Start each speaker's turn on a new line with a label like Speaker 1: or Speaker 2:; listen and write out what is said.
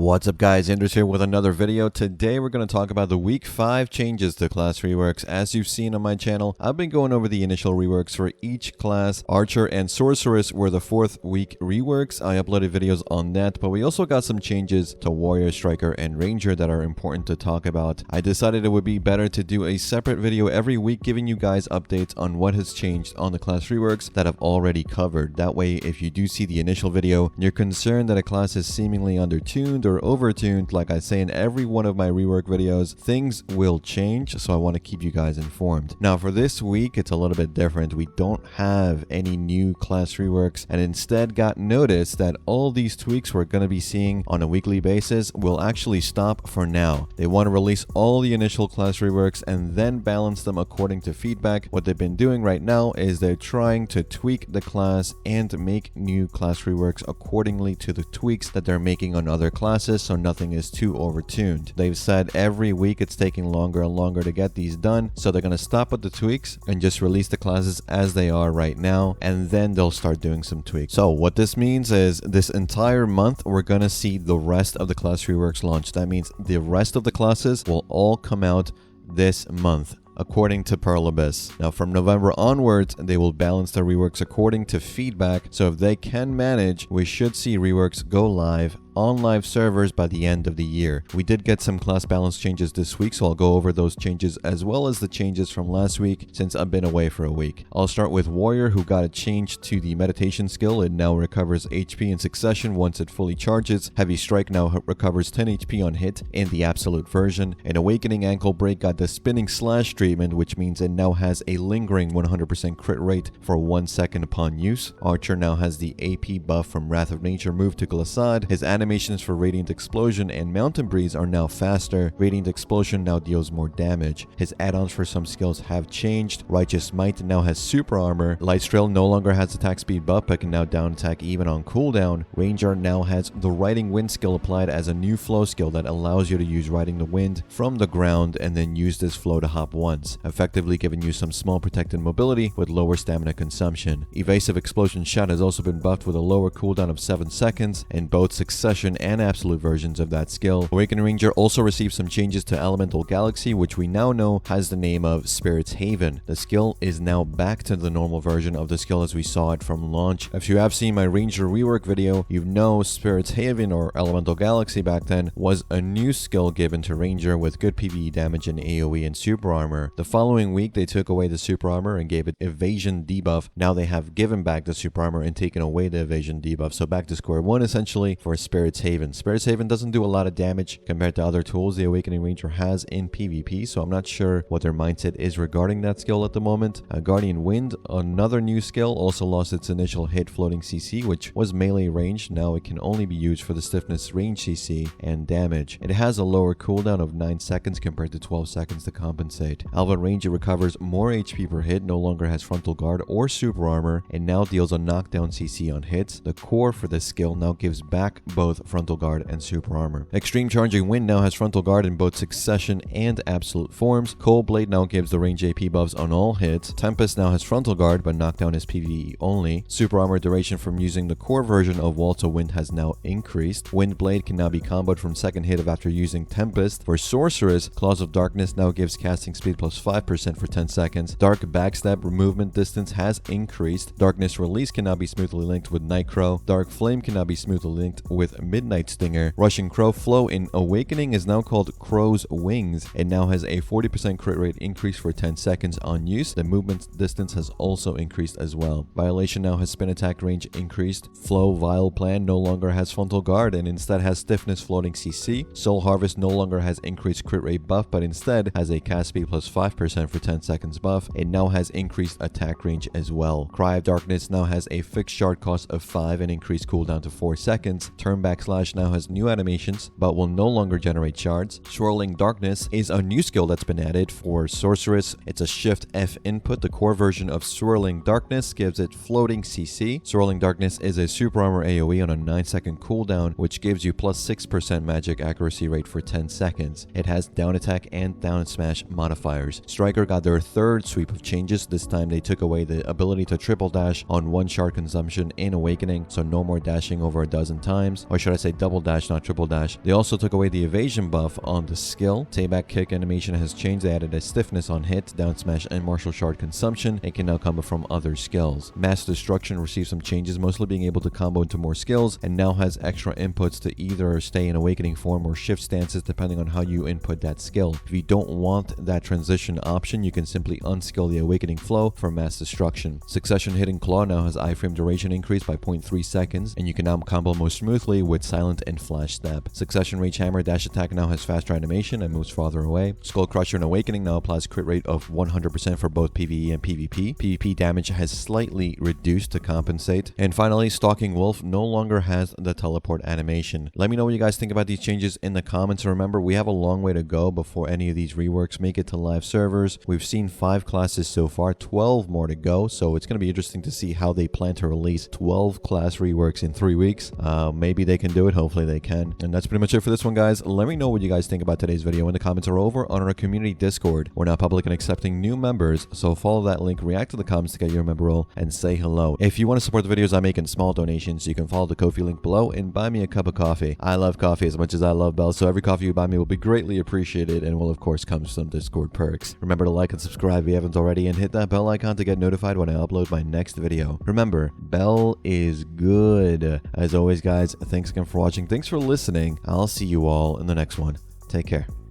Speaker 1: What's up guys, Anders here with another video. Today we're going to talk about the week 5 changes to class reworks. As you've seen on my channel, I've been going over the initial reworks for each class. Archer and Sorceress were the 4th week reworks. I uploaded videos on that, but we also got some changes to Warrior, Striker, and Ranger that are important to talk about. I decided it would be better to do a separate video every week giving you guys updates on what has changed on the class reworks that I've already covered. That way, if you do see the initial video and you're concerned that a class is seemingly undertuned or overtuned, like I say in every one of my rework videos, things will change, so I want to keep you guys informed. Now for this week, it's a little bit different. We don't have any new class reworks, and instead got notice that all these tweaks we're going to be seeing on a weekly basis will actually stop for now. They want to release all the initial class reworks and then balance them according to feedback. What they've been doing right now is they're trying to tweak the class and make new class reworks accordingly to the tweaks that they're making on other classes, so nothing is too overtuned. They've said every week it's taking longer and longer to get these done, so they're going to stop with the tweaks and just release the classes as they are right now, and then they'll start doing some tweaks. So what this means is this entire month we're going to see the rest of the class reworks launch. That means the rest of the classes will all come out this month, according to Pearl Abyss. Now from November onwards, they will balance the reworks according to feedback, so if they can manage, we should see reworks go live on live servers by the end of the year. We did get some class balance changes this week, so I'll go over those changes as well as the changes from last week since I've been away for a week. I'll start with Warrior, who got a change to the meditation skill. It now recovers HP in succession once it fully charges. Heavy Strike now recovers 10 HP on hit in the absolute version. And Awakening Ankle Break got the spinning slash treatment, which means it now has a lingering 100% crit rate for 1 second upon use. Archer now has the AP buff from Wrath of Nature move to Glissade. His animations for Radiant Explosion and Mountain Breeze are now faster. Radiant Explosion now deals more damage. His add-ons for some skills have changed. Righteous Might now has super armor. Lightstrail no longer has attack speed buff but can now down attack even on cooldown. Ranger now has the Riding Wind skill applied as a new flow skill that allows you to use Riding the Wind from the ground and then use this flow to hop once, effectively giving you some small protected mobility with lower stamina consumption. Evasive Explosion Shot has also been buffed with a lower cooldown of 7 seconds in both Succession and absolute versions of that skill. Awakened Ranger also received some changes to Elemental Galaxy, which we now know has the name of Spirit's Haven. The skill is now back to the normal version of the skill as we saw it from launch. If you have seen my Ranger rework video, you know Spirit's Haven, or Elemental Galaxy back then, was a new skill given to Ranger with good PvE damage in AoE and super armor. The following week they took away the super armor and gave it evasion debuff. Now they have given back the super armor and taken away the evasion debuff, so back to square one essentially for Spirit's Haven. Spirit's Haven doesn't do a lot of damage compared to other tools the Awakening Ranger has in PvP, so I'm not sure what their mindset is regarding that skill at the moment. Guardian Wind, another new skill, also lost its initial hit floating CC, which was melee range. Now it can only be used for the stiffness range CC and damage. It has a lower cooldown of 9 seconds compared to 12 seconds to compensate. Alpha Ranger recovers more HP per hit, no longer has frontal guard or super armor, and now deals a knockdown CC on hits. The core for this skill now gives back both frontal guard and super armor. Extreme Charging Wind now has frontal guard in both succession and absolute forms. Cold Blade now gives the range AP buffs on all hits. Tempest now has frontal guard, but knockdown is PvE only. Super armor duration from using the core version of Waltz of Wind has now increased. Wind Blade can now be comboed from second hit after using Tempest. For Sorceress, Claws of Darkness now gives casting speed plus 5% for 10 seconds. Dark Backstab movement distance has increased. Darkness Release can now be smoothly linked with Nightcrow. Dark Flame can now be smoothly linked with Midnight Stinger. Russian Crow flow in Awakening is now called Crow's Wings. It now has a 40% crit rate increase for 10 seconds on use. The movement distance has also increased as well. Violation now has spin attack range increased. Flow Vile Plan no longer has frontal guard and instead has stiffness floating CC. Soul Harvest no longer has increased crit rate buff but instead has a cast speed plus 5% for 10 seconds buff. It now has increased attack range as well. Cry of Darkness now has a fixed shard cost of 5 and increased cooldown to 4 seconds. Turn Backslash now has new animations but will no longer generate shards. Swirling Darkness is a new skill that's been added for Sorceress. It's a Shift F input. The core version of Swirling Darkness gives it floating CC. Swirling Darkness is a super armor AoE on a 9-second cooldown, which gives you plus 6% magic accuracy rate for 10 seconds. It has down attack and down smash modifiers. Striker got their third sweep of changes. This time they took away the ability to triple dash on 1 shard consumption in Awakening, so no more dashing over a dozen times. or should I say double dash, not triple dash. They also took away the evasion buff on the skill. Tayback kick animation has changed. They added a stiffness on hit, down smash, and martial shard consumption. It can now combo from other skills. Mass destruction received some changes, mostly being able to combo into more skills, and now has extra inputs to either stay in awakening form or shift stances depending on how you input that skill. If you don't want that transition option, you can simply unskill the awakening flow for mass destruction. Succession Hidden Claw now has iframe duration increased by 0.3 seconds, and you can now combo more smoothly with silent and flash step. Succession Rage Hammer dash attack now has faster animation and moves farther away. Skull Crusher and Awakening now applies crit rate of 100% for both PvE and PvP. PvP damage has slightly reduced to compensate. And finally, Stalking Wolf no longer has the teleport animation. Let me know what you guys think about these changes in the comments. Remember, we have a long way to go before any of these reworks make it to live servers. We've seen 5 classes so far, 12 more to go, so it's going to be interesting to see how they plan to release 12 class reworks in 3 weeks. Maybe they can do it, hopefully they can. And that's pretty much it for this one, guys. Let me know what you guys think about today's video when the comments are over on our community Discord. We're now public and accepting new members, so follow that link, react to the comments to get your member role, and say hello. If you want to support the videos I make in small donations, you can follow the Ko-fi link below and buy me a cup of coffee. I love coffee as much as I love bells, so every coffee you buy me will be greatly appreciated and will of course come with some Discord perks. Remember to like and subscribe if you haven't already, and hit that bell icon to get notified when I upload my next video. Remember, bell is good. As always, guys, thanks again for watching. Thanks for listening. I'll see you all in the next one. Take care.